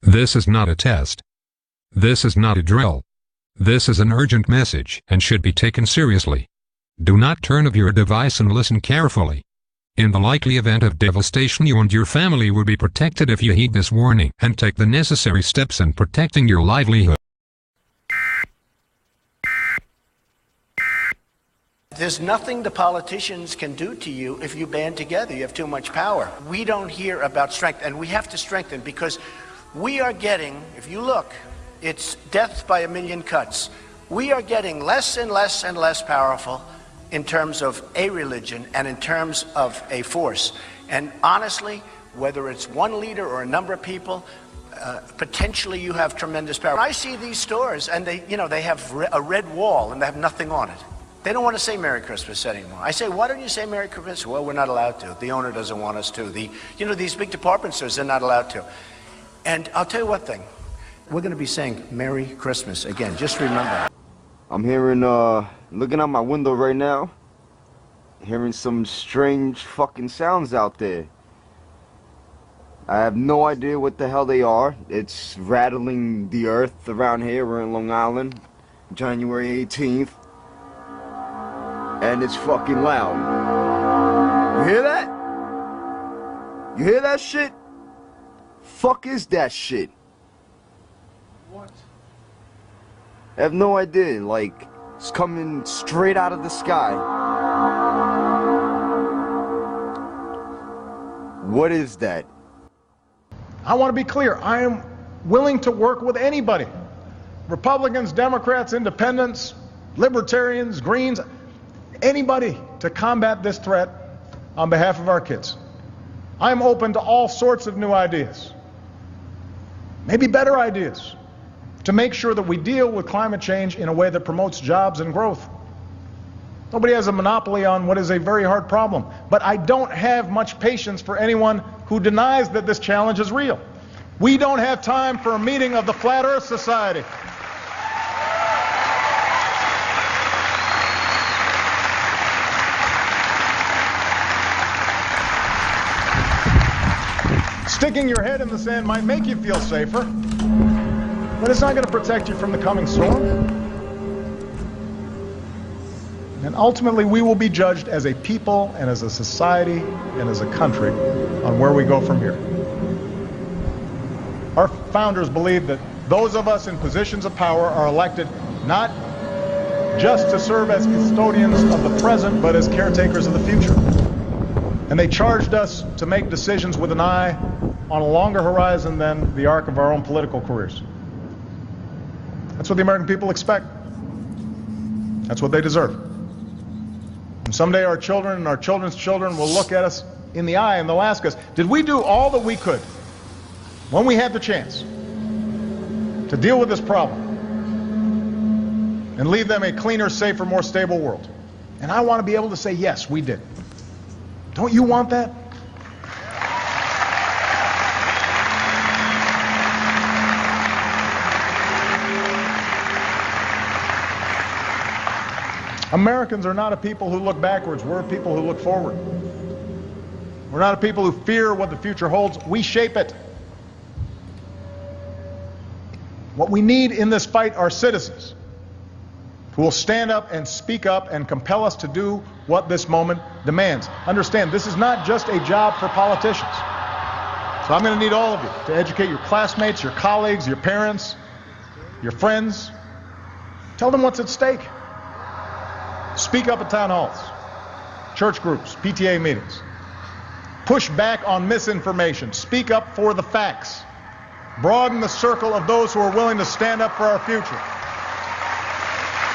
This is not a test. This is not a drill. This is an urgent message and should be taken seriously. Do not turn off your device and listen carefully. In the likely event of devastation, you and your family will be protected if you heed this warning and take the necessary steps in protecting your livelihood. There's nothing the politicians can do to you if you band together. You have too much power. We don't hear about strength, and we have to strengthen because we are getting, if you look, it's death by a million cuts. We are getting less and less and less powerful in terms of a religion and in terms of a force. And honestly, whether it's one leader or a number of people, potentially you have tremendous power. I see these stores and they have a red wall and they have nothing on it. They don't want to say Merry Christmas anymore. I say, why don't you say Merry Christmas? Well, we're not allowed to. The owner doesn't want us to. These big department stores, they're not allowed to. And I'll tell you one thing. We're going to be saying Merry Christmas again. Just remember. I'm hearing, looking out my window right now, hearing some strange fucking sounds out there. I have no idea what the hell they are. It's rattling the earth around here. We're in Long Island, January 18th. And it's fucking loud. You hear that? You hear that shit? Fuck is that shit? What? I have no idea, like, it's coming straight out of the sky. What is that? I want to be clear. I am willing to work with anybody. Republicans, Democrats, Independents, Libertarians, Greens, anybody to combat this threat on behalf of our kids. I'm open to all sorts of new ideas. Maybe better ideas, to make sure that we deal with climate change in a way that promotes jobs and growth. Nobody has a monopoly on what is a very hard problem, but I don't have much patience for anyone who denies that this challenge is real. We don't have time for a meeting of the Flat Earth Society. Sticking your head in the sand might make you feel safer, but it's not going to protect you from the coming storm. And ultimately, we will be judged as a people and as a society and as a country on where we go from here. Our founders believed that those of us in positions of power are elected not just to serve as custodians of the present, but as caretakers of the future. And they charged us to make decisions with an eye on a longer horizon than the arc of our own political careers. That's what the American people expect. That's what they deserve. And someday our children and our children's children will look at us in the eye and they'll ask us, did we do all that we could when we had the chance to deal with this problem and leave them a cleaner, safer, more stable world? And I want to be able to say, yes, we did. Don't you want that? Americans are not a people who look backwards. We're a people who look forward. We're not a people who fear what the future holds. We shape it. What we need in this fight are citizens who will stand up and speak up and compel us to do what this moment demands. Understand, this is not just a job for politicians. So I'm going to need all of you to educate your classmates, your colleagues, your parents, your friends. Tell them what's at stake. Speak up at town halls, church groups, PTA meetings. Push back on misinformation. Speak up for the facts. Broaden the circle of those who are willing to stand up for our future.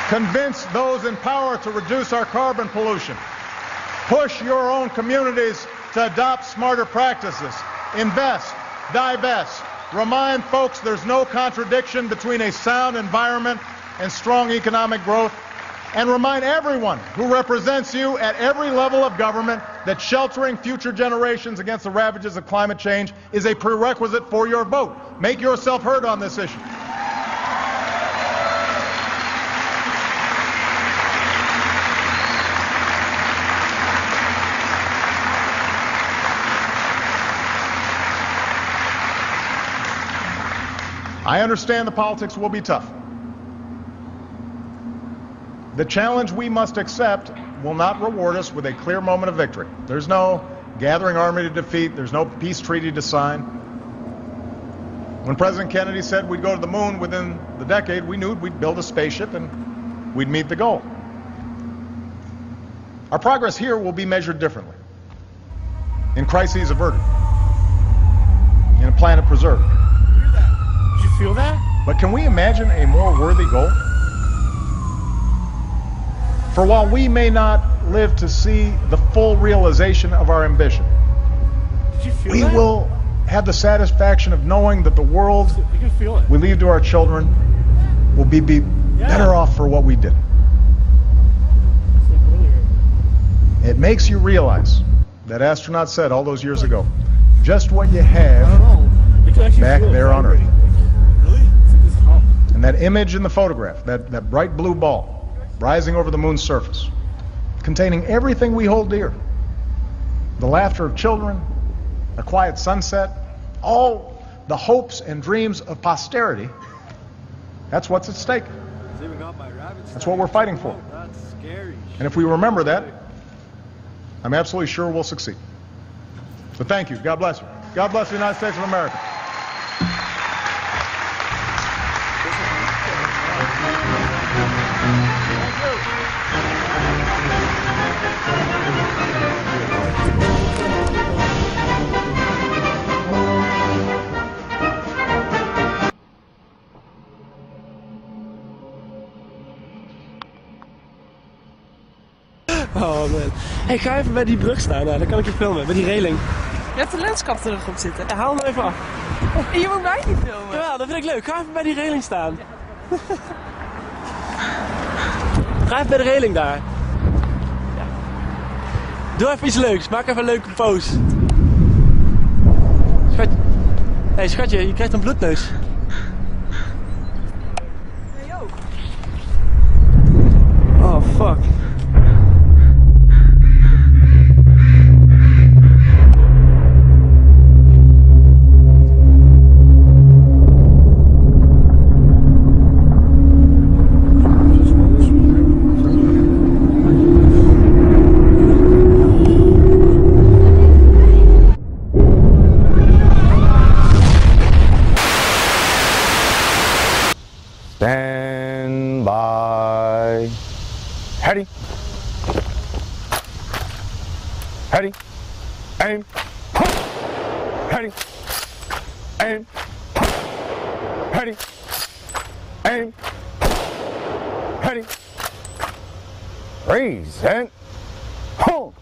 Convince those in power to reduce our carbon pollution. Push your own communities to adopt smarter practices. Invest, divest. Remind folks there's no contradiction between a sound environment and strong economic growth. And remind everyone who represents you at every level of government that sheltering future generations against the ravages of climate change is a prerequisite for your vote. Make yourself heard on this issue. I understand the politics will be tough. The challenge we must accept will not reward us with a clear moment of victory. There's no gathering army to defeat. There's no peace treaty to sign. When President Kennedy said we'd go to the moon within the decade, we knew we'd build a spaceship and we'd meet the goal. Our progress here will be measured differently. In crises averted. In a planet preserved. Did you feel that? But can we imagine a more worthy goal? For while we may not live to see the full realization of our ambition, Did you feel we that? will have the satisfaction of knowing that the world You can feel it. we leave to our children will be better off for what we did. It makes you realize, that astronaut said all those years ago, just what you I have don't know. You can actually back feel it there on Earth. vibrating. Really? It's like this hump. And that image in the photograph, that bright blue ball rising over the moon's surface, containing everything we hold dear, the laughter of children, a quiet sunset, all the hopes and dreams of posterity, that's what's at stake. That's what we're fighting for. That's scary. And if we remember that, I'm absolutely sure we'll succeed. So thank you. God bless you. God bless the United States of America. Oh man. Hey, ga even bij die brug staan, dan kan ik je filmen, bij die reling. Je hebt de lenskap er nog op zitten. Ja, haal hem even af. En je moet mij niet filmen. Jawel, dat vind ik leuk. Ga even bij die reling staan. Ga even bij de reling daar. Ja. Doe even iets leuks. Maak even een leuke pose. Schatje. Hé, schatje, je krijgt een bloedneus. Nee, ook. Oh, fuck. Stand by. Ready. Ready. Aim. Ready. Aim. Ready. Aim. Ready. Raise and hold.